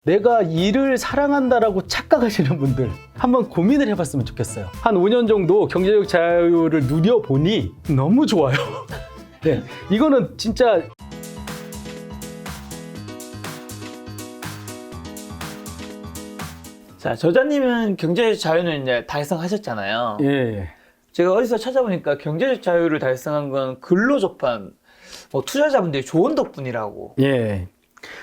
내가 일을 사랑한다라고 착각하시는 분들 한번 고민을 해봤으면 좋겠어요. 한 5년 정도 경제적 자유를 누려보니 너무 좋아요. 네, 이거는 진짜 자, 저자님은 경제적 자유는 이제 달성하셨잖아요. 예. 제가 어디서 찾아보니까 경제적 자유를 달성한 건 근로 접한 투자자분들이 좋은 덕분이라고. 예.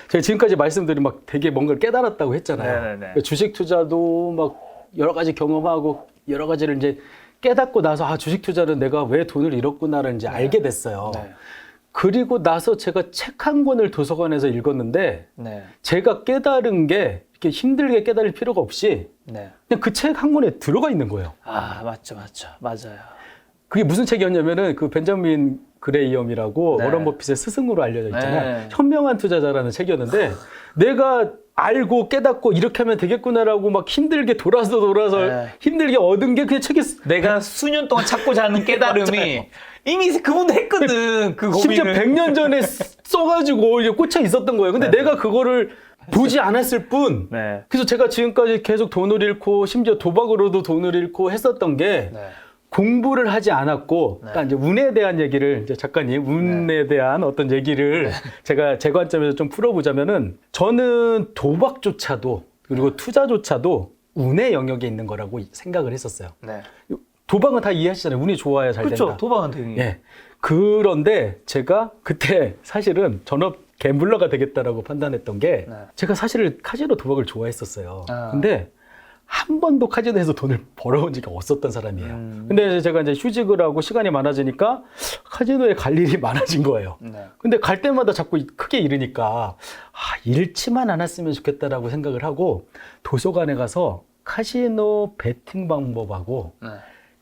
제가 지금까지 말씀드린 막 되게 뭔가를 깨달았다고 했잖아요. 네네네. 주식 투자도 막 여러 가지 경험하고 여러 가지를 이제 깨닫고 나서 주식 투자는 내가 왜 돈을 잃었구나를 이제 알게 됐어요. 네. 그리고 나서 제가 책 한 권을 도서관에서 읽었는데 네. 제가 깨달은 게 이렇게 힘들게 깨달을 필요가 없이 네. 그냥 그 책 한 권에 들어가 있는 거예요. 아, 맞죠. 맞아요. 그게 무슨 책이었냐면은 그 벤자민 그레이엄이라고 네. 워런 버핏의 스승으로 알려져 있잖아요. 네. 현명한 투자자라는 책이었는데 내가 알고 깨닫고 이렇게 하면 되겠구나라고 막 힘들게 돌아서 네. 힘들게 얻은 게 그냥 책이 내가 수년 동안 찾고자 하는 깨달음이 이미 그분도 했거든. 그 심지어 고민을. 100년 전에 써가지고 이게 꽂혀 있었던 거예요. 근데 네. 내가 그거를 보지 않았을 뿐. 네. 그래서 제가 지금까지 계속 돈을 잃고 심지어 도박으로도 돈을 잃고 했었던 게 네. 공부를 하지 않았고, 네. 그러니까 이제 운에 대한 얘기를 이제 작가님 운에 대한 어떤 얘기를 제가 제 관점에서 좀 풀어보자면은 저는 도박조차도 그리고 투자조차도 운의 영역에 있는 거라고 생각을 했었어요. 네. 도박은 다 이해하시잖아요. 운이 좋아야 잘 그렇죠. 된다. 도박은 되게. 예. 그런데 제가 그때 사실은 전업 갬블러가 되겠다라고 판단했던 게 네. 제가 사실 카지노 도박을 좋아했었어요. 아. 근데 한 번도 카지노에서 돈을 벌어온 적이 없었던 사람이에요. 근데 제가 이제 휴직을 하고 시간이 많아지니까 카지노에 갈 일이 많아진 거예요. 네. 근데 갈 때마다 자꾸 크게 잃으니까 잃지만 않았으면 좋겠다라고 생각을 하고 도서관에 가서 카지노 베팅 방법하고 네.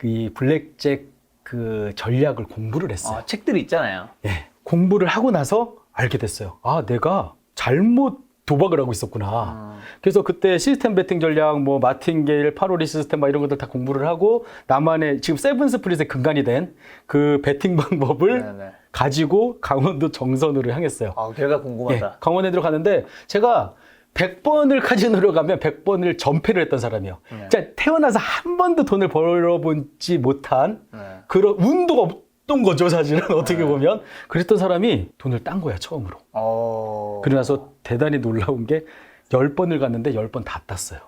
이 블랙잭 그 전략을 공부를 했어요. 책들이 있잖아요. 예, 공부를 하고 나서 알게 됐어요. 내가 잘못 도박을 하고 있었구나. 그래서 그때 시스템 베팅 전략, 뭐 마틴게일, 파로리 시스템 막 이런 것들 다 공부를 하고 나만의 지금 세븐 스플릿의 근간이 된 그 베팅 방법을 네네. 가지고 강원도 정선으로 향했어요. 결과 궁금하다. 예, 강원에 들어갔는데 제가 100번을 카지노로 가면 100번을 전패를 했던 사람이에요. 네. 진짜 태어나서 한 번도 돈을 벌어보지 못한 네. 그런 운도 없던 거죠, 사실은. 어떻게 보면. 그랬던 사람이 돈을 딴 거야, 처음으로. 그러고 나서 대단히 놀라운 게 10번을 갔는데 10번 다 땄어요.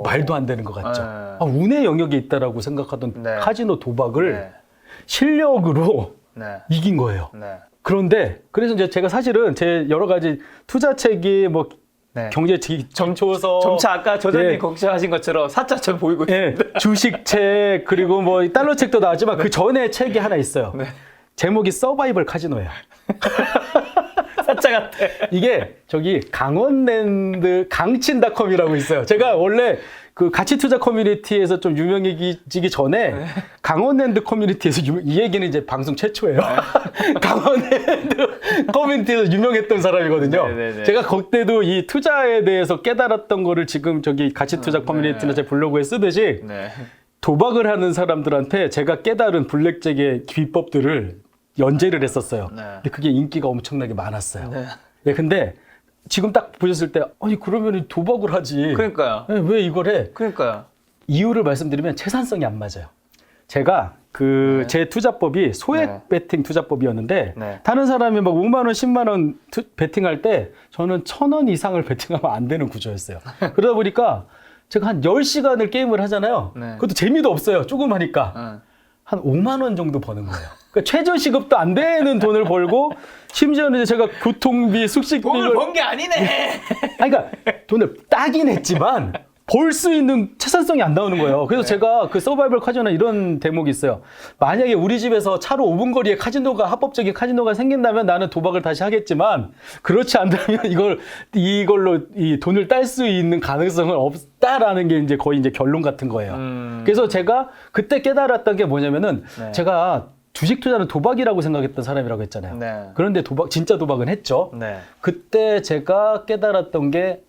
말도 안 되는 것 같죠. 네. 운의 영역에 있다라고 생각하던 네. 카지노 도박을 네. 실력으로 네. 이긴 거예요. 네. 그런데 그래서 이제 제가 사실은 제 여러 가지 투자책이 뭐 네. 경제 정초서 점차 아까 저자님 예. 걱정하신 것처럼 사자처럼 보이고 있어요. 예, 주식책 그리고 뭐 달러 책도 나왔지만 그 전에 책이 하나 있어요. 네. 제목이 서바이벌 카지노예요. 사자 같아. 이게 저기 강원랜드 강친닷컴이라고 있어요. 제가 원래 그 가치 투자 커뮤니티에서 좀 유명해지기 전에 강원랜드 커뮤니티에서 이 얘기는 이제 방송 최초예요. 강원랜드 커뮤니티에서 유명했던 사람이거든요. 네네네. 제가 그때도 이 투자에 대해서 깨달았던 거를 지금 저기 가치 투자 커뮤니티나 제 블로그에 쓰듯이 네. 도박을 하는 사람들한테 제가 깨달은 블랙잭의 비법들을 연재를 했었어요. 네. 근데 그게 인기가 엄청나게 많았어요. 네. 네, 근데 지금 딱 보셨을 때 그러면 도박을 하지. 그러니까요. 네, 왜 이걸 해? 그러니까요. 이유를 말씀드리면 채산성이 안 맞아요. 제가 제 투자법이 소액 네. 베팅 투자법이었는데 네. 다른 사람이 막 5만 원, 10만 원 베팅할 때 저는 1,000원 이상을 베팅하면 안 되는 구조였어요. 그러다 보니까 제가 한 10시간을 게임을 하잖아요. 네. 그것도 재미도 없어요. 조그마니까. 한 5만 원 정도 버는 거예요. 그러니까 최저 시급도 안 되는 돈을 벌고 심지어는 이제 제가 교통비, 숙식비 돈을 번 게 아니네. 그러니까 돈을 따긴 했지만 벌 수 있는 채산성이 안 나오는 거예요. 그래서 제가 그 서바이벌 카지노 이런 대목이 있어요. 만약에 우리 집에서 차로 5분 거리에 합법적인 카지노가 생긴다면 나는 도박을 다시 하겠지만 그렇지 않다면 이걸로 이 돈을 딸 수 있는 가능성은 없다라는 게 이제 거의 이제 결론 같은 거예요. 그래서 제가 그때 깨달았던 게 뭐냐면은 네. 제가 주식 투자는 도박이라고 생각했던 사람이라고 했잖아요. 네. 그런데 진짜 도박은 했죠. 네. 그때 제가 깨달았던 게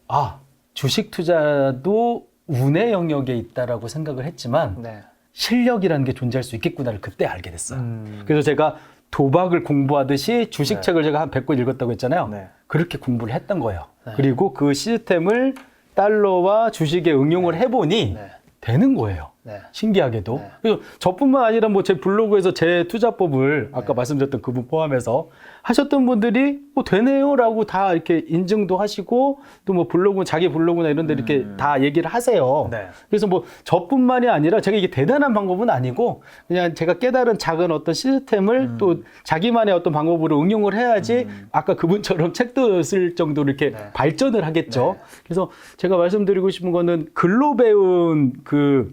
주식 투자도 운의 영역에 있다라고 생각을 했지만 네. 실력이라는 게 존재할 수 있겠구나를 그때 알게 됐어요. 그래서 제가 도박을 공부하듯이 주식책을 제가 한 100권 읽었다고 했잖아요. 네. 그렇게 공부를 했던 거예요. 그리고 그 시스템을 달러와 주식에 응용을 해보니 네. 되는 거예요. 네. 신기하게도. 네. 그래서 저뿐만 아니라 뭐 제 블로그에서 제 투자법을 아까 말씀드렸던 그분 포함해서 하셨던 분들이 뭐 되네요라고 다 이렇게 인증도 하시고 또 뭐 블로그 자기 블로그나 이런 데 이렇게 다 얘기를 하세요. 네. 그래서 뭐 저뿐만이 아니라 제가 이게 대단한 방법은 아니고 그냥 제가 깨달은 작은 어떤 시스템을 또 자기만의 어떤 방법으로 응용을 해야지 아까 그분처럼 책도 쓸 정도로 이렇게 네. 발전을 하겠죠. 네. 그래서 제가 말씀드리고 싶은 거는 글로 배운 그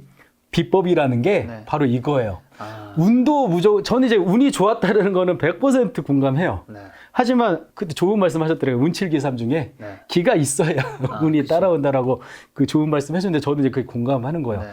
비법이라는 게 네. 바로 이거예요. 아. 운도 무조건, 저는 이제 운이 좋았다는 거는 100% 공감해요. 네. 하지만 그때 좋은 말씀 하셨더라고요. 운칠기삼 중에 네. 기가 있어야 운이 그치. 따라온다라고 그 좋은 말씀 해주는데 저도 이제 그게 공감하는 거예요. 네.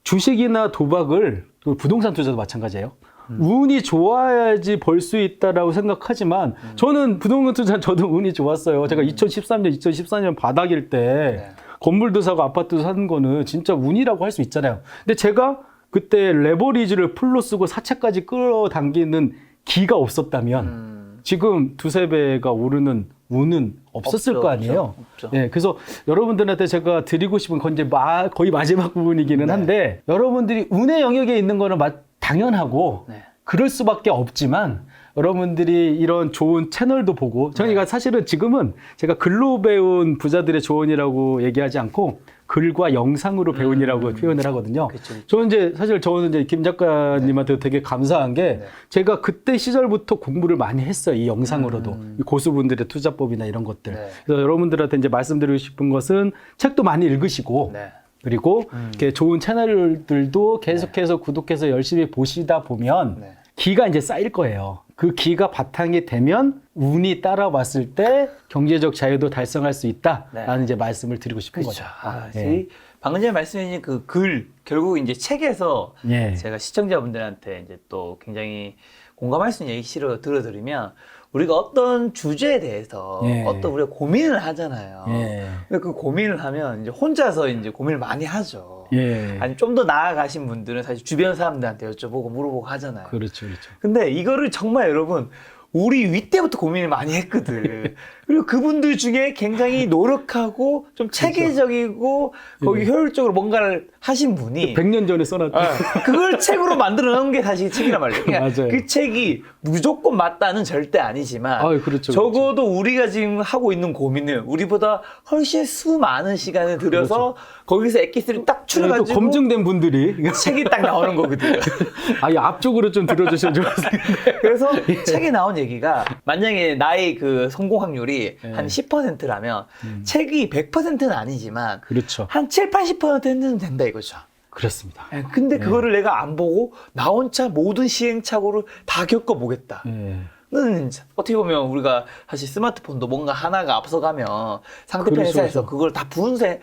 주식이나 도박을, 또 부동산 투자도 마찬가지예요. 운이 좋아야지 벌 수 있다라고 생각하지만 저는 부동산 투자 저도 운이 좋았어요. 제가 2013년, 2014년 바닥일 때 네. 건물도 사고 아파트도 사는 거는 진짜 운이라고 할 수 있잖아요. 근데 제가 그때 레버리지를 풀로 쓰고 사채까지 끌어당기는 기가 없었다면 지금 두세 배가 오르는 운은 없었을 없죠, 거 아니에요. 없죠. 예, 그래서 여러분들한테 제가 드리고 싶은 건 이제 거의 마지막 부분이기는 네. 한데 여러분들이 운의 영역에 있는 거는 당연하고 네. 그럴 수밖에 없지만 여러분들이 이런 좋은 채널도 보고 저희가 사실은 지금은 제가 글로 배운 부자들의 조언이라고 얘기하지 않고 글과 영상으로 배운이라고 표현을 하고든요. 그쵸, 그쵸. 저는 이제 김 작가님한테 되게 감사한 게 네. 제가 그때 시절부터 공부를 많이 했어요. 이 영상으로도. 이 고수분들의 투자법이나 이런 것들. 네. 그래서 여러분들한테 이제 말씀드리고 싶은 것은 책도 많이 읽으시고 네. 그리고 이렇게 좋은 채널들도 계속해서 구독해서 열심히 보시다 보면 네. 기가 이제 쌓일 거예요. 그 기가 바탕이 되면 운이 따라왔을 때 경제적 자유도 달성할 수 있다라는 네. 이제 말씀을 드리고 싶은 그렇죠. 거죠. 아, 예. 방금 전에 말씀해주신 그 글, 결국 이제 책에서 예. 제가 시청자분들한테 이제 또 굉장히 공감할 수 있는 얘기를 들어드리면 우리가 어떤 주제에 대해서 예. 어떤 우리가 고민을 하잖아요. 예. 근데 그 고민을 하면 이제 혼자서 이제 고민을 많이 하죠. 예. 아니 좀 더 나아가신 분들은 사실 주변 사람들한테 여쭤보고 물어보고 하잖아요. 그렇죠, 그렇죠. 근데 이거를 정말 여러분 우리 위 때부터 고민을 많이 했거든. 그리고 그분들 중에 굉장히 노력하고 좀 체계적이고 거기 예. 효율적으로 뭔가를 하신 분이 100년 전에 써놨던. 그걸 책으로 만들어 놓은 게 사실 책이란 말이에요. 그러니까 맞아요. 그 책이 무조건 맞다는 절대 아니지만 아유, 그렇죠, 적어도 우리가 지금 하고 있는 고민을 우리보다 훨씬 수많은 시간을 들여서 거기서 엑기스를 딱 또 추려가지고 검증된 분들이 책이 딱 나오는 거거든요. 아예 앞쪽으로 좀 들어주시면 좋겠어요. 그래서 책에 나온 얘기가 만약에 나의 그 성공 확률이 예. 한 10%라면 책이 100%는 아니지만 그렇죠. 한 7, 80%는 된다 이거죠. 그렇습니다. 예, 근데 그거를 내가 안 보고 나 혼자 모든 시행착오를 다 겪어보겠다. 예. 는 이제 어떻게 보면 우리가 사실 스마트폰도 뭔가 하나가 앞서가면 상대편 그렇죠, 회사에서 그렇죠. 그걸 다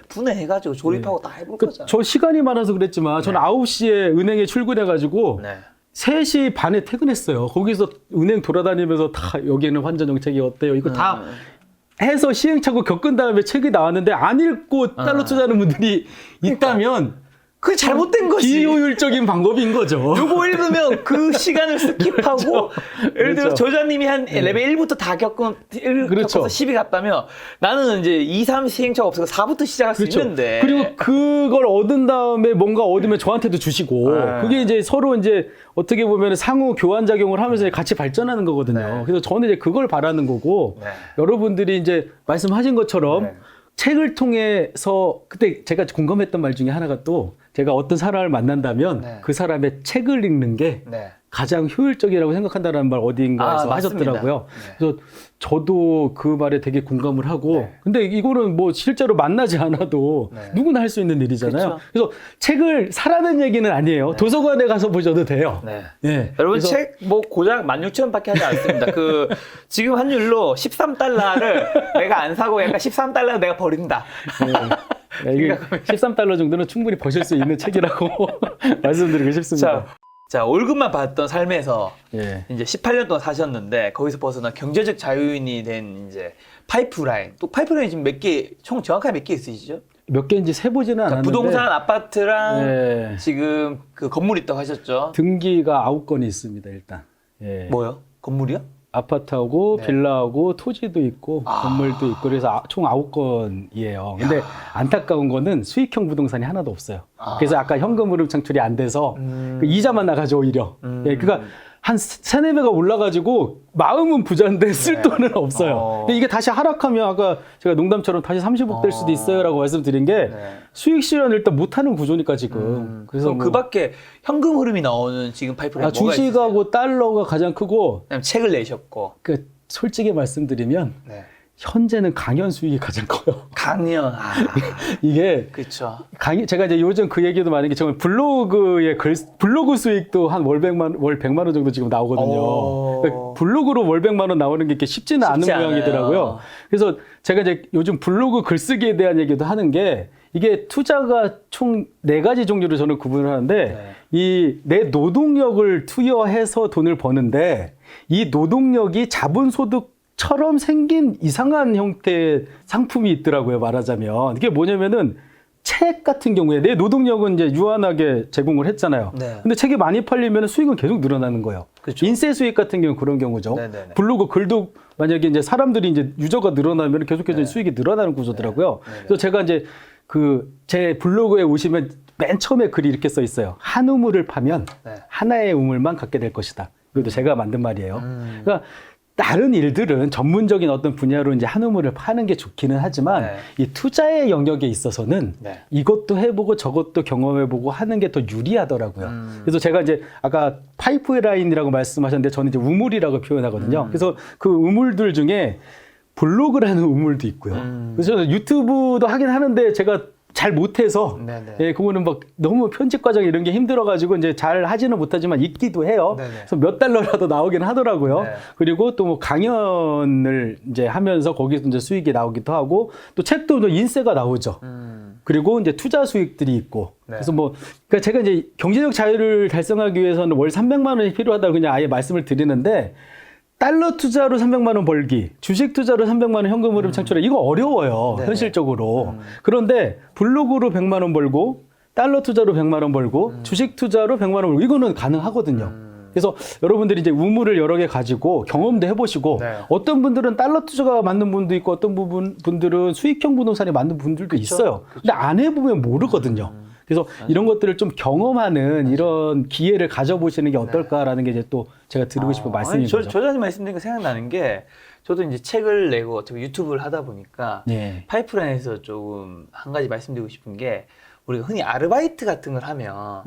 분해해가지고 조립하고 다 해볼 거잖아요. 저 시간이 많아서 그랬지만 저는 9시에 은행에 출근해가지고 네. 3시 반에 퇴근했어요. 거기서 은행 돌아다니면서 다 여기는 환전 정책이 어때요? 이거 다 해서 시행착오 겪은 다음에 책이 나왔는데 안 읽고 달러 투자하는 분들이 있다면 그게 잘못된 거지. 비효율적인 방법인 거죠. 요거 읽으면 그 시간을 스킵하고 예를 들어 그렇죠. 저자님이 한 레벨 1부터 다 그렇죠. 겪어서 10이 갔다면 나는 이제 2, 3 시행착오 없어서 4부터 시작할 수 그렇죠. 있는데 그리고 그걸 얻은 다음에 뭔가 얻으면 저한테도 주시고 네. 그게 이제 서로 이제 어떻게 보면 상호 교환 작용을 하면서 같이 발전하는 거거든요. 네. 그래서 저는 이제 그걸 바라는 거고 네. 여러분들이 이제 말씀하신 것처럼 네. 책을 통해서 그때 제가 공감했던 말 중에 하나가 또 제가 어떤 사람을 만난다면 네. 그 사람의 책을 읽는 게 네. 가장 효율적이라고 생각한다는 말 어디인가에서 맞습니다. 하셨더라고요. 네. 그래서 저도 그 말에 되게 공감을 하고 네. 근데 이거는 뭐 실제로 만나지 않아도 네. 누구나 할 수 있는 일이잖아요. 그쵸. 그래서 책을 사라는 얘기는 아니에요. 도서관에 가서 보셔도 돼요. 네. 예. 여러분 그래서 책 뭐 고작 16,000원밖에 하지 않습니다. 그 지금 환율로 13달러를 내가 안 사고 약간 13달러 내가 버린다. 예, 이게 13달러 정도는 충분히 버실 수 있는 책이라고 말씀드리고 싶습니다. 자, 월급만 받던 삶에서 예. 이제 18년 동안 사셨는데 거기서 벗어나 경제적 자유인이 된 이제 파이프라인. 또 파이프라인이 지금 몇 개, 총 정확하게 몇 개 있으시죠? 몇 개인지 세보지는 그러니까 않았는데 부동산, 아파트랑 예. 지금 그 건물 있다고 하셨죠? 등기가 9건이 있습니다. 일단. 예. 뭐요? 건물이요? 아파트하고 네. 빌라하고 토지도 있고 건물도 있고 그래서 총 9건이에요. 근데 안타까운 거는 수익형 부동산이 하나도 없어요. 그래서 아까 현금 흐름 창출이 안 돼서 그 이자만 나가죠 오히려. 예, 그러니까 한 3-4배가 올라가지고 마음은 부자인데 쓸 돈은 없어요. 근데 이게 다시 하락하면 아까 제가 농담처럼 다시 30억 될 수도 있어요라고 말씀드린 게 수익 실현을 일단 못하는 구조니까 지금. 그래서 뭐 그 밖에 현금 흐름이 나오는 지금 파이프라인 뭐가 있어요? 주식하고 달러가 가장 크고 그다음에 책을 내셨고 그 솔직히 말씀드리면 네. 현재는 강연 수익이 가장 커요. 강연. 이게 그렇죠. 제가 이제 요즘 그 얘기도 많은 게 정말 블로그 수익도 한 월 100만 원 정도 지금 나오거든요. 그러니까 블로그로 월 100만 원 나오는 게 이렇게 쉽지는 않은 쉽지 모양이더라고요. 않아요. 그래서 제가 이제 요즘 블로그 글쓰기에 대한 얘기도 하는 게 이게 투자가 총 4가지 종류로 저는 구분을 하는데 이 내 노동력을 투여해서 돈을 버는데 이 노동력이 자본소득처럼 생긴 이상한 형태의 상품이 있더라고요, 말하자면. 이게 뭐냐면은 책 같은 경우에 내 노동력은 이제 유한하게 제공을 했잖아요. 네. 근데 책이 많이 팔리면 수익은 계속 늘어나는 거예요. 그렇죠. 인쇄 수익 같은 경우는 그런 경우죠. 네네네. 블로그 글도 만약에 이제 사람들이 이제 유저가 늘어나면 계속해서 수익이 늘어나는 구조더라고요. 그래서 제가 이제 제 블로그에 오시면 맨 처음에 글이 이렇게 써 있어요. 한 우물을 파면 하나의 우물만 갖게 될 것이다. 이것도 제가 만든 말이에요. 그러니까 다른 일들은 전문적인 어떤 분야로 이제 한 우물을 파는 게 좋기는 하지만 이 투자의 영역에 있어서는 이것도 해보고 저것도 경험해보고 하는 게 더 유리하더라고요. 그래서 제가 이제 아까 파이프라인이라고 말씀하셨는데 저는 이제 우물이라고 표현하거든요. 그래서 그 우물들 중에 블로그라는 우물도 있고요. 그래서 저는 유튜브도 하긴 하는데 제가 잘 못해서 예, 그거는 막 너무 편집 과정 이런 게 힘들어가지고 이제 잘 하지는 못하지만 있기도 해요. 그래서 몇 달러라도 나오긴 하더라고요. 그리고 또 뭐 강연을 이제 하면서 거기서 이제 수익이 나오기도 하고 또 책도 또 인세가 나오죠. 그리고 이제 투자 수익들이 있고. 그래서 뭐 그러니까 제가 이제 경제적 자유를 달성하기 위해서는 월 300만 원이 필요하다고 그냥 아예 말씀을 드리는데. 달러 투자로 300만 원 벌기, 주식 투자로 300만 원 현금 흐름 창출하기 이거 어려워요. 현실적으로. 그런데 블로그로 100만 원 벌고 달러 투자로 100만 원 벌고 주식 투자로 100만 원 벌고 이거는 가능하거든요. 그래서 여러분들이 이제 우물을 여러 개 가지고 경험도 해보시고 어떤 분들은 달러 투자가 맞는 분도 있고 어떤 분들은 수익형 부동산이 맞는 분들도 있어요. 근데 안 해보면 모르거든요. 그래서 이런 것들을 좀 경험하는 이런 기회를 가져보시는 게 어떨까라는 게 이제 또 제가 드리고 싶은 말씀인 거죠. 저자님 말씀드리니까 생각나는 게 저도 이제 책을 내고 어차피 유튜브를 하다 보니까 파이프라인에서 조금 한 가지 말씀드리고 싶은 게 우리가 흔히 아르바이트 같은 걸 하면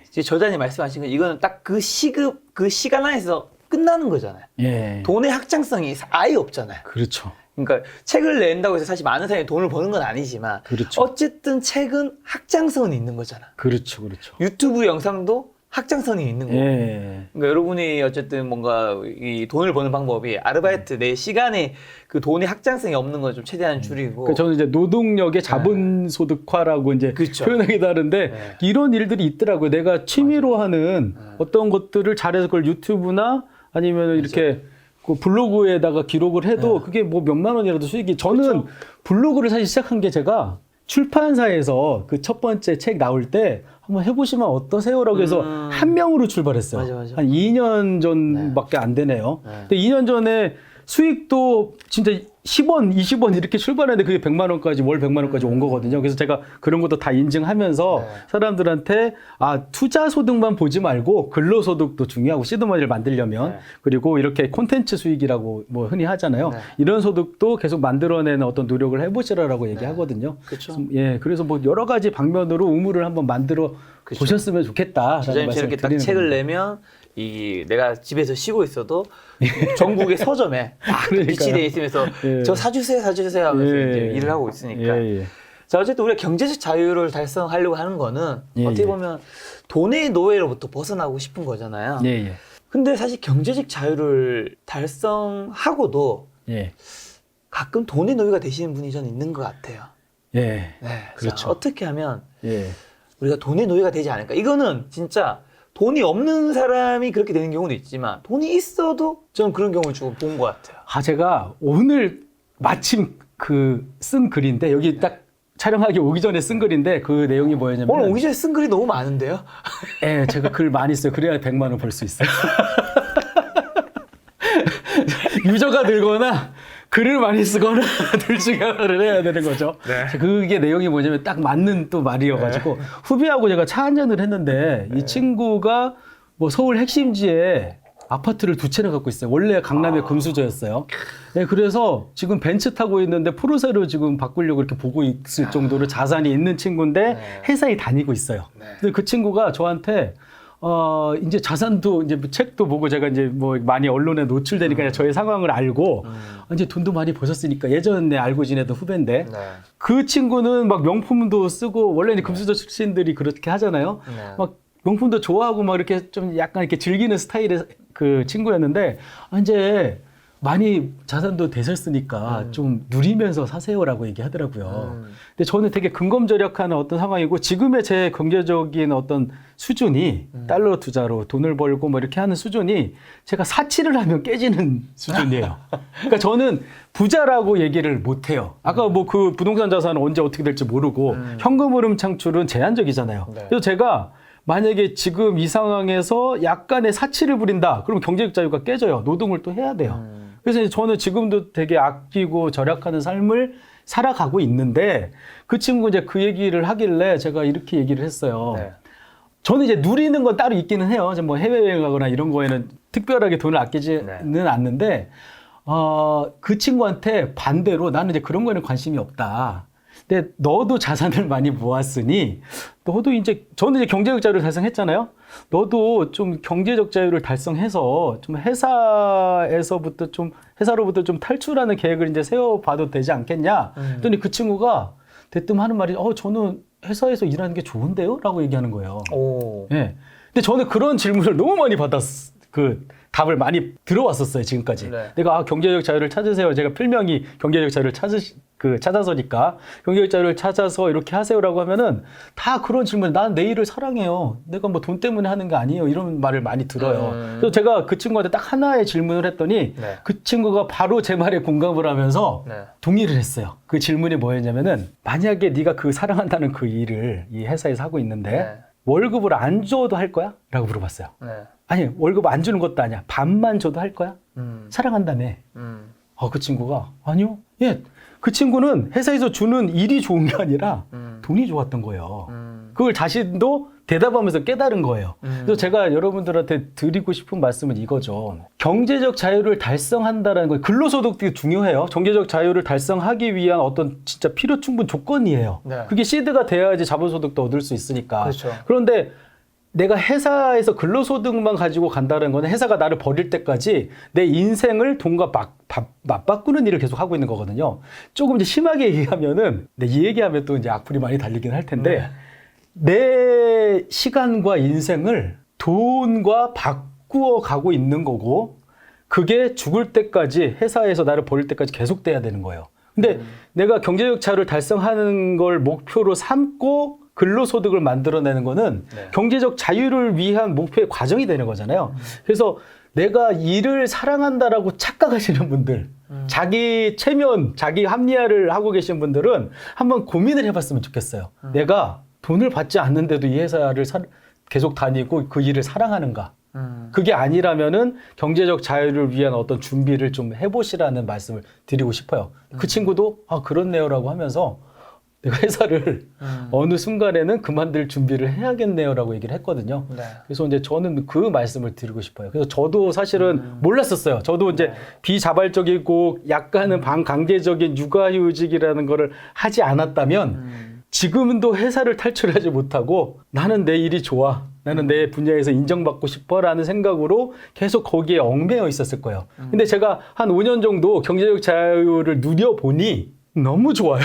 이제 저자님 말씀하신 건 이거는 딱 그 시급 그 시간 안에서 끝나는 거잖아요. 돈의 확장성이 아예 없잖아요. 그렇죠. 그러니까 책을 낸다고 해서 사실 많은 사람이 돈을 버는 건 아니지만 어쨌든 책은 확장성은 있는 거잖아. 그렇죠. 유튜브 영상도 확장성이 있는 거고. 그러니까 여러분이 어쨌든 뭔가 이 돈을 버는 방법이 아르바이트 내 시간에 그 돈의 확장성이 없는 걸 좀 최대한 줄이고. 그러니까 저는 이제 노동력의 자본소득화라고 이제 표현하기도 하는데 이런 일들이 있더라고요. 내가 취미로 하는 어떤 것들을 잘해서 그걸 유튜브나 아니면 이렇게 그 블로그에다가 기록을 해도 그게 뭐 몇만 원이라도 수익이. 저는 블로그를 사실 시작한 게 제가 출판사에서 그 첫 번째 책 나올 때 한번 해보시면 어떠세요라고 해서 한 명으로 출발했어요. 한 2년 전밖에 안 되네요. 근데 2년 전에 수익도 진짜 10원, 20원 이렇게 출발했는데 그게 100만 원까지 월 100만 원까지 온 거거든요. 그래서 제가 그런 것도 다 인증하면서 사람들한테 투자 소득만 보지 말고 근로 소득도 중요하고 시드머니를 만들려면 그리고 이렇게 콘텐츠 수익이라고 뭐 흔히 하잖아요. 이런 소득도 계속 만들어내는 어떤 노력을 해보시라라고 얘기하거든요. 그래서 뭐 여러 가지 방면으로 우물을 한번 만들어 보셨으면 좋겠다. 저자님 이렇게 딱 책을 내면 내가 집에서 쉬고 있어도 전국의 서점에 비치돼 있으면서 저 사주세요 하면서 이제 일을 하고 있으니까. 자, 어쨌든 우리가 경제적 자유를 달성하려고 하는 거는 어떻게 보면 돈의 노예로부터 벗어나고 싶은 거잖아요. 근데 사실 경제적 자유를 달성하고도 가끔 돈의 노예가 되시는 분이 저는 있는 것 같아요. 그렇죠. 자, 어떻게 하면 우리가 돈의 노예가 되지 않을까? 이거는 진짜 돈이 없는 사람이 그렇게 되는 경우도 있지만 돈이 있어도 저는 그런 경우를 조금 본 것 같아요. 제가 오늘 마침 쓴 글인데 여기 딱 촬영하기 오기 전에 쓴 글인데 그 내용이 뭐였냐면 오늘 오기 전에 쓴 글이 너무 많은데요? 제가 글 많이 써요. 그래야 100만 원 벌 수 있어요. 유저가 늘거나 글을 많이 쓰거나 둘 중에 하나를 해야 되는 거죠. 네. 그게 내용이 뭐냐면 딱 맞는 또 말이어가지고 후배하고 제가 차 한잔을 했는데 이 친구가 뭐 서울 핵심지에 아파트를 2채나 갖고 있어요. 원래 강남의 금수저였어요. 네, 그래서 지금 벤츠 타고 있는데 포르쉐로 지금 바꾸려고 이렇게 보고 있을 정도로 자산이 있는 친구인데 회사에 다니고 있어요. 근데 그 친구가 저한테 이제 자산도 이제 뭐 책도 보고 제가 이제 뭐 많이 언론에 노출되니까 저의 상황을 알고 이제 돈도 많이 버셨으니까 예전에 알고 지내던 후배인데 그 친구는 막 명품도 쓰고 원래 금수저 출신들이 그렇게 하잖아요. 막 명품도 좋아하고 막 이렇게 좀 약간 이렇게 즐기는 스타일의 그 친구였는데 이제 많이 자산도 되셨으니까 좀 누리면서 사세요라고 얘기하더라고요. 근데 저는 되게 근검절약하는 어떤 상황이고 지금의 제 경제적인 어떤 수준이 달러 투자로 돈을 벌고 뭐 이렇게 하는 수준이 제가 사치를 하면 깨지는 수준이에요. 그러니까 저는 부자라고 얘기를 못 해요. 아까 뭐 그 부동산 자산은 언제 어떻게 될지 모르고 현금 흐름 창출은 제한적이잖아요. 그래서 제가 만약에 지금 이 상황에서 약간의 사치를 부린다. 그러면 경제적 자유가 깨져요. 노동을 또 해야 돼요. 그래서 이제 저는 지금도 되게 아끼고 절약하는 삶을 살아가고 있는데 그 친구 이제 그 얘기를 하길래 제가 이렇게 얘기를 했어요. 저는 이제 누리는 건 따로 있기는 해요. 뭐 해외여행 가거나 이런 거에는 특별하게 돈을 아끼지는 않는데 그 친구한테 반대로 나는 이제 그런 거에는 관심이 없다. 근데 너도 자산을 많이 모았으니 너도 이제 저는 이제 경제적 자유를 달성했잖아요. 너도 좀 경제적 자유를 달성해서 좀 회사로부터 좀 탈출하는 계획을 이제 세워봐도 되지 않겠냐. 그랬더니 그 친구가 대뜸 하는 말이 저는 회사에서 일하는 게 좋은데요? 라고 얘기하는 거예요. 예. 근데 저는 그런 질문을 너무 많이 답을 많이 들어왔었어요, 지금까지. 내가 경제적 자유를 찾으세요. 제가 필명이 경제적 자유를 찾아서니까 경제적 자유를 찾아서 이렇게 하세요라고 하면은 다 그런 질문. 난 내 일을 사랑해요. 내가 뭐 돈 때문에 하는 게 아니에요. 이런 말을 많이 들어요. 그래서 제가 그 친구한테 딱 하나의 질문을 했더니 그 친구가 바로 제 말에 공감을 하면서 동의를 했어요. 그 질문이 뭐였냐면은 만약에 네가 그 사랑한다는 그 일을 이 회사에서 하고 있는데 월급을 안 줘도 할 거야? 라고 물어봤어요. 아니 월급 안 주는 것도 아니야. 반만 줘도 할 거야? 사랑한다며. 그 친구가 아니요. 그 친구는 회사에서 주는 일이 좋은 게 아니라 돈이 좋았던 거예요. 그걸 자신도 대답하면서 깨달은 거예요. 그래서 제가 여러분들한테 드리고 싶은 말씀은 이거죠. 경제적 자유를 달성한다는 건 근로소득도 중요해요. 경제적 자유를 달성하기 위한 어떤 진짜 필요 충분 조건이에요. 그게 시드가 돼야지 자본소득도 얻을 수 있으니까. 그런데 내가 회사에서 근로소득만 가지고 간다는 거는 회사가 나를 버릴 때까지 내 인생을 돈과 맞바꾸는 일을 계속 하고 있는 거거든요. 조금 이제 심하게 얘기하면은, 이 얘기하면 또 이제 악플이 많이 달리긴 할 텐데, 내 시간과 인생을 돈과 바꾸어 가고 있는 거고, 그게 죽을 때까지 회사에서 나를 버릴 때까지 계속돼야 되는 거예요. 근데 내가 경제적 자유를 달성하는 걸 목표로 삼고 근로소득을 만들어내는 거는 경제적 자유를 위한 목표의 과정이 되는 거잖아요. 그래서 내가 일을 사랑한다라고 착각하시는 분들, 자기 체면, 자기 합리화를 하고 계신 분들은 한번 고민을 해봤으면 좋겠어요. 내가 돈을 받지 않는데도 이 회사를 계속 다니고 그 일을 사랑하는가? 그게 아니라면은 경제적 자유를 위한 어떤 준비를 좀 해보시라는 말씀을 드리고 싶어요. 그 친구도 그렇네요라고 하면서 내가 회사를 어느 순간에는 그만둘 준비를 해야겠네요라고 얘기를 했거든요. 그래서 이제 저는 그 말씀을 드리고 싶어요. 그래서 저도 사실은 몰랐었어요. 저도 이제 비자발적이고 약간은 반강제적인 육아휴직이라는 거를 하지 않았다면 지금도 회사를 탈출하지 못하고 나는 내 일이 좋아. 나는 내 분야에서 인정받고 싶어 라는 생각으로 계속 거기에 얽매여 있었을 거예요. 근데 제가 한 5년 정도 경제적 자유를 누려보니 너무 좋아요.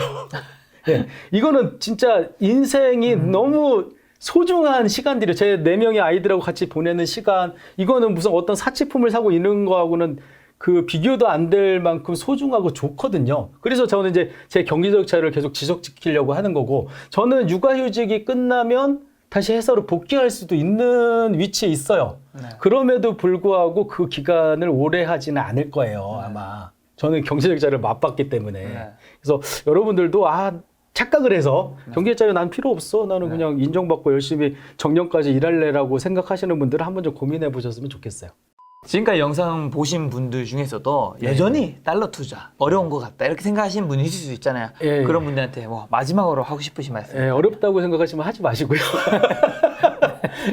이거는 진짜 인생이 너무 소중한 시간들이에요. 제 4명의 아이들하고 같이 보내는 시간, 이거는 무슨 어떤 사치품을 사고 이런 거하고는 그 비교도 안 될 만큼 소중하고 좋거든요. 그래서 저는 이제 제 경제적 자유를 계속 지속시키려고 하는 거고, 저는 육아휴직이 끝나면 다시 회사로 복귀할 수도 있는 위치에 있어요. 그럼에도 불구하고 그 기간을 오래 하지는 않을 거예요, 아마. 저는 경제적 자유를 맛봤기 때문에. 그래서 여러분들도 착각을 해서 경제적 자유 난 필요 없어. 나는 그냥 인정받고 열심히 정년까지 일할래라고 생각하시는 분들은 한번 좀 고민해 보셨으면 좋겠어요. 지금까지 영상 보신 분들 중에서도 여전히 달러 투자 어려운 것 같다 이렇게 생각하시는 분이 있을 수 있잖아요. 예, 그런 분들한테 뭐 마지막으로 하고 싶으신 말씀. 예, 어렵다고 생각하시면 하지 마시고요.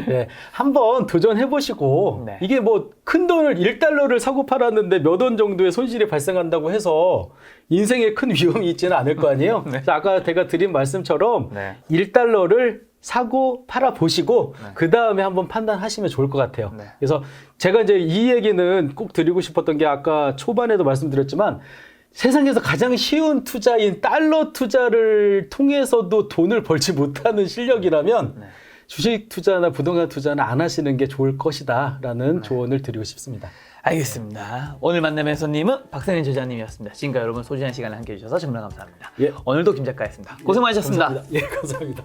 네, 한번 도전해 보시고 네. 이게 뭐 큰 돈을 1달러를 사고 팔았는데 몇 원 정도의 손실이 발생한다고 해서 인생에 큰 위험이 있지는 않을 거 아니에요. 네. 그래서 아까 제가 드린 말씀처럼 네. 1달러를 사고 팔아 보시고 네. 그 다음에 한번 판단하시면 좋을 것 같아요. 네. 그래서 제가 이제 이 얘기는 꼭 드리고 싶었던 게 아까 초반에도 말씀드렸지만 세상에서 가장 쉬운 투자인 달러 투자를 통해서도 돈을 벌지 못하는 실력이라면 네. 주식 투자나 부동산 투자는 안 하시는 게 좋을 것이다라는 조언을 드리고 싶습니다. 알겠습니다. 오늘 만남의 손님은 박상현 저자님이었습니다. 지금까지 여러분 소중한 시간을 함께해 주셔서 정말 감사합니다. 예. 오늘도 김 작가였습니다. 고생 많으셨습니다. 감사합니다. 예, 감사합니다.